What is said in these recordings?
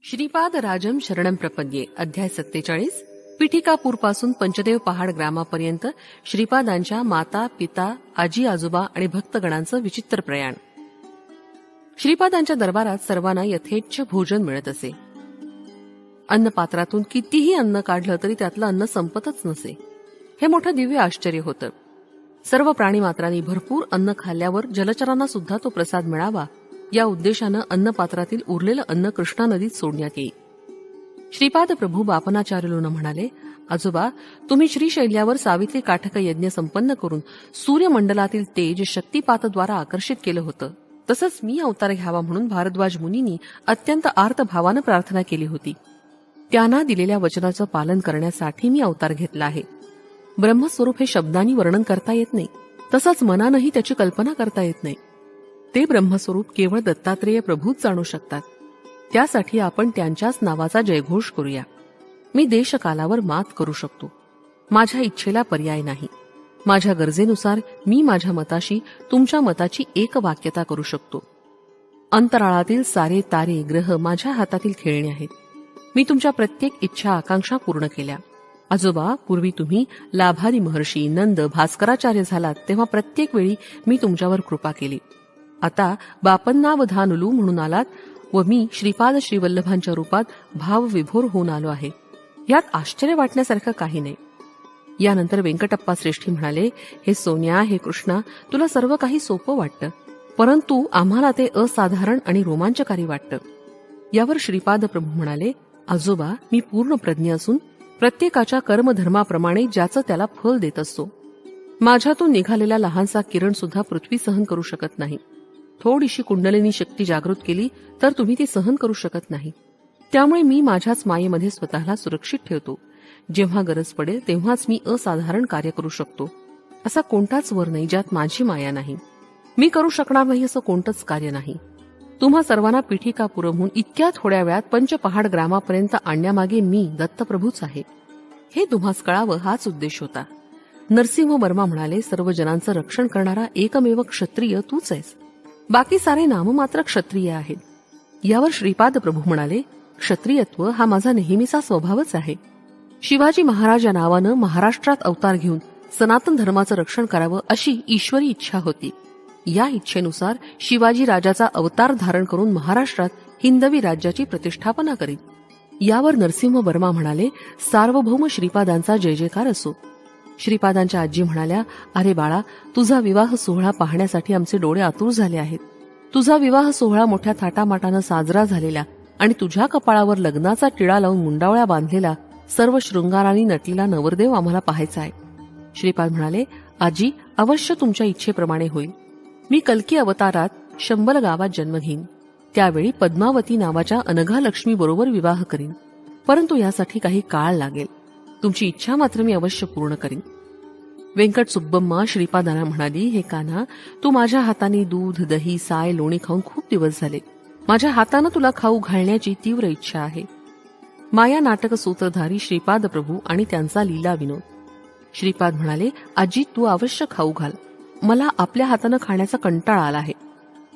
श्रीपाद राजम शरणम प्रपद्ये अध्याय 47 पिठिकापूरपासून पंचदेव पहाड ग्रामापर्यंत श्रीपादांच्या माता पिता आजी आजोबा आणि भक्तगणांचं विचित्र प्रयाण. श्रीपादांच्या दरबारात सर्वांना यथेच्छ भोजन मिळत असे. अन्नपात्रातून कितीही अन्न काढलं तरी त्यातलं अन्न संपतच नसे. हे मोठं दिव्य आश्चर्य होतं. सर्व प्राणीमात्रांनी भरपूर अन्न खाल्ल्यावर जलचरांना सुद्धा तो प्रसाद मिळावा या उद्देशानं अन्नपात्रातील उरलेलं अन्न कृष्णा नदीत सोडण्यात येईल. श्रीपाद प्रभू बापनाचार्युलूंना म्हणाले, आजोबा, तुम्ही श्रीशैल्यावर सावित्री काठक यज्ञ संपन्न करून सूर्यमंडलातील तेज शक्तिपातद्वारा आकर्षित केलं होतं. तसंच मी अवतार घ्यावा म्हणून भारद्वाज मुनींनी अत्यंत आर्त भावानं प्रार्थना केली होती. त्यांना दिलेल्या वचनाचं पालन करण्यासाठी मी अवतार घेतला आहे. ब्रह्मस्वरूप हे शब्दांनी वर्णन करता येत नाही, तसंच मनानंही त्याची कल्पना करता येत नाही. ते ब्रह्मस्वरूप केवळ दत्तात्रेय प्रभूच जाणू शकतात. त्यासाठी आपण त्यांच्याच नावाचा जयघोष करूया. मी देशकालावर मात करू शकतो. माझ्या इच्छेला पर्याय नाही. माझ्या गरजेनुसार मी माझ्या मताशी तुमच्या मताची एक वाक्यता करू शकतो. अंतराळातील सारे तारे ग्रह माझ्या हातातील खेळणे आहेत. मी तुमच्या प्रत्येक इच्छा आकांक्षा पूर्ण केल्या. आजोबा, पूर्वी तुम्ही लाभारी महर्षी नंद भास्कराचार्य झालात तेव्हा प्रत्येक वेळी मी तुमच्यावर कृपा केली. आता बापन्नावधानुलू म्हणून आलात व मी श्रीपाद श्रीवल्लभांच्या रूपात भावविभोर होऊन आलो आहे. यात आश्चर्य वाटण्यासारखं काही नाही. यानंतर व्यंकटप्पा श्रेष्ठी म्हणाले, हे सोन्या, हे कृष्णा, तुला सर्व काही सोपं वाटतं, परंतु आम्हाला ते असाधारण आणि रोमांचकारी वाटतं. यावर श्रीपाद प्रभू म्हणाले, आजोबा, मी पूर्ण प्रज्ञ असून प्रत्येकाच्या कर्मधर्माप्रमाणे ज्याचं त्याला फल देत असतो. माझ्यातून निघालेला लहानसा किरण सुद्धा पृथ्वी सहन करू शकत नाही. थोडीशी कुंडलिनी शक्ती जागृत केली तर तुम्ही ती सहन करू शकत नाही. त्यामुळे मी माझ्याच मायेमध्ये स्वतःला सुरक्षित ठेवतो. जेव्हा गरज पडेल तेव्हाच मी असाधारण कार्य करू शकतो. असा कोणताच वर नाही ज्यात माझी माया नाही. मी करू शकणार नाही असं कोणतंच कार्य नाही. तुम्हा सर्वांना पिठिकापुरमहून इतक्या थोड्या वेळात पंचपहाड ग्रामापर्यंत आणण्यामागे मी दत्तप्रभूच आहे. हे तुम्हास कळावं हाच उद्देश होता. नरसिंह वर्मा म्हणाले, सर्व जनांचं रक्षण करणारा एकमेव क्षत्रिय तूच आहेस. बाकी सारे नाममात्र क्षत्रिय आहेत. यावर श्रीपाद प्रभू म्हणाले, क्षत्रियत्व हा माझा नेहमीचा स्वभावच आहे. शिवाजी महाराज या नावानं महाराष्ट्रात अवतार घेऊन सनातन धर्माचं रक्षण करावं अशी ईश्वरी इच्छा होती. या इच्छेनुसार शिवाजी राजाचा अवतार धारण करून महाराष्ट्रात हिंदवी राज्याची प्रतिष्ठापना करीत. यावर नरसिंह वर्मा म्हणाले, सार्वभौम श्रीपादांचा जय जयकार असो. श्रीपादांच्या आजी म्हणाल्या, अरे बाळा, तुझा विवाह सोहळा पाहण्यासाठी आमचे डोळे आतुर झाले आहेत. तुझा विवाह सोहळा मोठ्या थाटामाटानं साजरा झालेला आणि तुझ्या कपाळावर लग्नाचा टिळा लावून मुंडावळ्या बांधलेला सर्व शृंगारांनी नटलेला नवरदेव आम्हाला पाहायचा आहे. श्रीपाद म्हणाले, आजी, अवश्य तुमच्या इच्छेप्रमाणे होईल. मी कल्की अवतारात शंबल गावात जन्म घेईन. त्यावेळी पद्मावती नावाच्या अनघा लक्ष्मी बरोबर विवाह करीन. परंतु यासाठी काही काळ लागेल. तुमची इच्छा मात्र मी अवश्य पूर्ण करीन. व्यंकट सुब्बम्मा श्रीपादांना म्हणाली, हे कान्हा, तू माझ्या हाताने दूध दही साय लोणी खाऊन खूप दिवस झाले. माझ्या हातानं तुला खाऊ घालण्याची तीव्र इच्छा आहे. माया नाटक सूत्रधारी श्रीपाद प्रभू आणि त्यांचा लीला विनोद. श्रीपाद म्हणाले, आजी, तू अवश्य खाऊ घाल. मला आपल्या हातानं खाण्याचा कंटाळा आला आहे.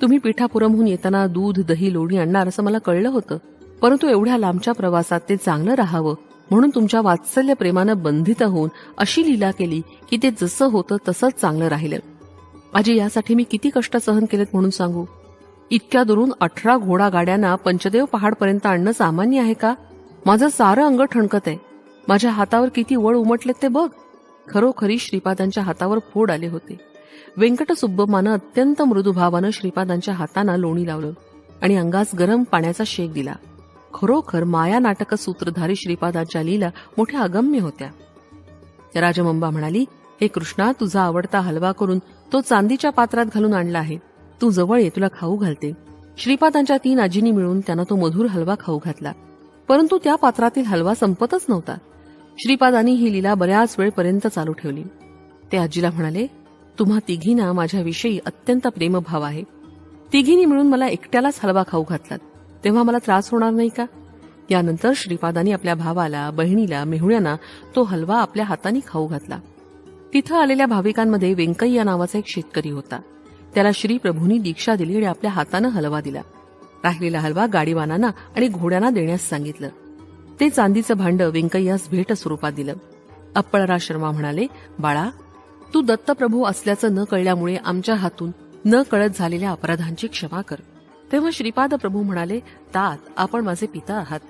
तुम्ही पिठापुरमहून येताना दूध दही लोणी आणणार असं मला कळलं होतं, परंतु एवढ्या लांबच्या प्रवासात ते चांगलं राहावं म्हणून तुमच्या वात्सल्य प्रेमानं बंधित होऊन अशी लीला केली की ते जसं होतं तसंच चांगलं राहिलं. आजी, यासाठी मी किती कष्ट सहन केलेत म्हणून सांगू. इतक्या दुरून 18 घोडागाड्यांना पंचदेव पहाडपर्यंत आणणं सामान्य आहे का? माझं सारं अंग ठणकत आहे. माझ्या हातावर किती वळ उमटलेत ते बघ. खरोखरी श्रीपादांच्या हातावर फोड आले होते. व्यंकट सुब्बम्मानं अत्यंत मृदुभावानं श्रीपादांच्या हातांना लोणी लावलं आणि अंगास गरम पाण्याचा शेक दिला. खरोखर माया नाटक सूत्रधारी श्रीपादांच्या लीला मोठ्या अगम्य होत्या. राजमंबा म्हणाली, हे कृष्णा, तुझा आवडता हलवा करून तो चांदीच्या पात्रात घालून आणला आहे. तू जवळ ये, तुला खाऊ घालते. श्रीपादांच्या 3 आजींनी मिळून त्यांना तो मधुर हलवा खाऊ घातला. परंतु त्या पात्रातील हलवा संपतच नव्हता. श्रीपादांनी ही लीला बऱ्याच वेळपर्यंत चालू ठेवली. ते आजीला म्हणाले, तुम्हा तिघींना माझ्याविषयी अत्यंत प्रेमभाव आहे. तिघींनी मिळून मला एकट्यालाच हलवा खाऊ घातलात, तेव्हा मला त्रास होणार नाही का? यानंतर श्रीपादांनी आपल्या भावाला, बहिणीला, मेहुण्यांना तो हलवा आपल्या हाताने खाऊ घातला. तिथं आलेल्या भाविकांमध्ये व्यंकय्या नावाचा एक शेतकरी होता. त्याला श्रीप्रभूंनी दीक्षा दिली आणि आपल्या हातानं हलवा दिला. राहिलेला हलवा गाडीवानांना आणि घोड्यांना देण्यास सांगितलं. ते चांदीचं भांड व्यंकय्यास भेट स्वरूपात दिलं. अप्पळराज शर्मा म्हणाले, बाळा, तू दत्तप्रभू असल्याचं न कळल्यामुळे आमच्या हातून न कळत झालेल्या अपराधांची क्षमा कर. तेव्हा श्रीपाद प्रभू म्हणाले, तात, आपण माझे पिता आहात.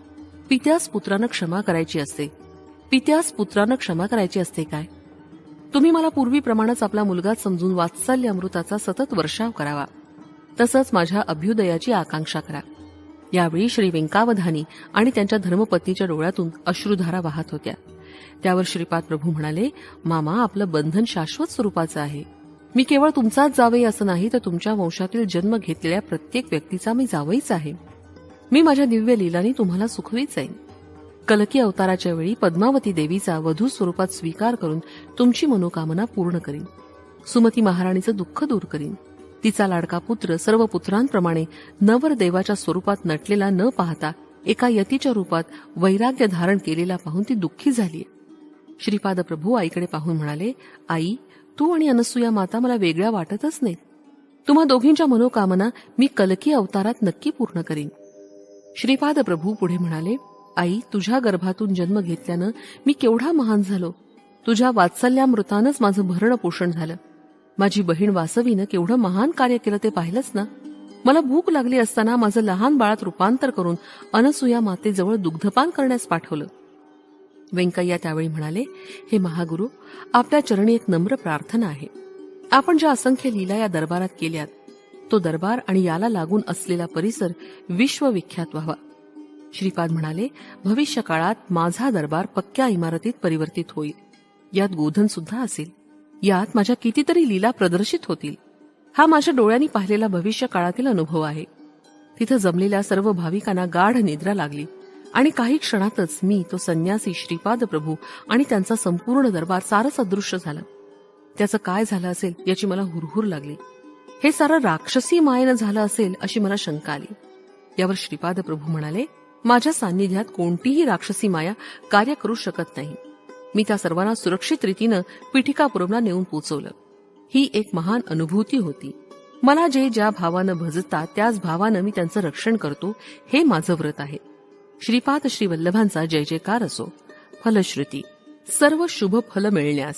पित्यास पुत्रानं क्षमा करायची असते. पित्यास पुत्रानं क्षमा करायची असते काय? तुम्ही मला पूर्वीप्रमाणेच आपला मुलगाच समजून वात्सल्य अमृताचा सतत वर्षाव करावा. तसंच माझ्या अभ्युदयाची आकांक्षा करा. यावेळी श्री व्यंकावधानी आणि त्यांच्या धर्मपत्नीच्या डोळ्यातून अश्रुधारा वाहत होत्या. त्यावर श्रीपाद प्रभू म्हणाले, मामा, आपलं बंधन शाश्वत स्वरूपाचं आहे. मी केवळ तुमचाच जावई असं नाही, तर तुमच्या वंशातील जन्म घेतलेल्या प्रत्येक व्यक्तीचा मी जावईच आहे. मी माझ्या दिव्य लीलांनी तुम्हाला सुखवीत जाईन. कलकी अवताराच्या वेळी पद्मावती देवीचा वधू स्वरूपात स्वीकार करून तुमची मनोकामना पूर्ण करीन. सुमती महाराणीचं दुःख दूर करीन. तिचा लाडका पुत्र सर्व पुत्रांप्रमाणे नवरदेवाच्या स्वरूपात नटलेला न पाहता एका यतीच्या रूपात वैराग्य धारण केलेला पाहून ती दुःखी झाली. श्रीपाद प्रभू आईकडे पाहून म्हणाले, आई, तू आणि अनसूया माता मला वेगळ्या वाटतच नाहीत. तुम्हा दोघींच्या मनोकामना मी कलकी अवतारात नक्की पूर्ण करीन. श्रीपाद प्रभू पुढे म्हणाले, आई, तुझ्या गर्भातून जन्म घेतल्यानं मी केवढा महान झालो. तुझ्या वात्सल्यामृतानंच माझं भरण पोषण झालं. माझी बहीण वासवीनं केवढं महान कार्य केलं ते पाहिलंच ना. मला भूक लागली असताना माझं लहान बाळात रूपांतर करून अनसूया मातेजवळ दुग्धपान करण्यास पाठवलं. व्यंकय्या त्यावेळी म्हणाले, हे महागुरु, आपल्या चरणी एक नम्र प्रार्थना आहे. आपण ज्या असंख्य लीला या दरबारात केल्यात, तो दरबार आणि याला लागून असलेला परिसर विश्वविख्यात व्हावा. श्रीपाद म्हणाले, भविष्य काळात माझा दरबार पक्क्या इमारतीत परिवर्तित होईल. यात गोधन सुद्धा असेल. यात माझ्या कितीतरी लीला प्रदर्शित होतील. हा माझ्या डोळ्यांनी पाहिलेला भविष्य काळातील अनुभव आहे. तिथं जमलेल्या सर्व भाविकांना गाढ निद्रा लागली आणि काही क्षणातच मी, तो संन्यासी श्रीपाद प्रभू आणि त्यांचा संपूर्ण दरबार सारंच अदृश्य झालं. त्याचं काय झालं असेल याची मला हुरहुर लागली. हे सारं राक्षसी मायेनं झालं असेल अशी मला शंका आली. यावर श्रीपाद प्रभू म्हणाले, माझ्या सान्निध्यात कोणतीही राक्षसी माया कार्य करू शकत नाही. मी त्या सर्वांना सुरक्षित रीतीनं पीठिकापुरमला नेऊन पोचवलं. ही एक महान अनुभूती होती. मला जे ज्या भावानं भजतात त्याच भावानं मी त्यांचं रक्षण करतो, हे माझं व्रत आहे. श्रीपाद श्री वल्लभांचा जय जयकार असो. फलश्रुती, सर्व शुभ फल मिळण्यास.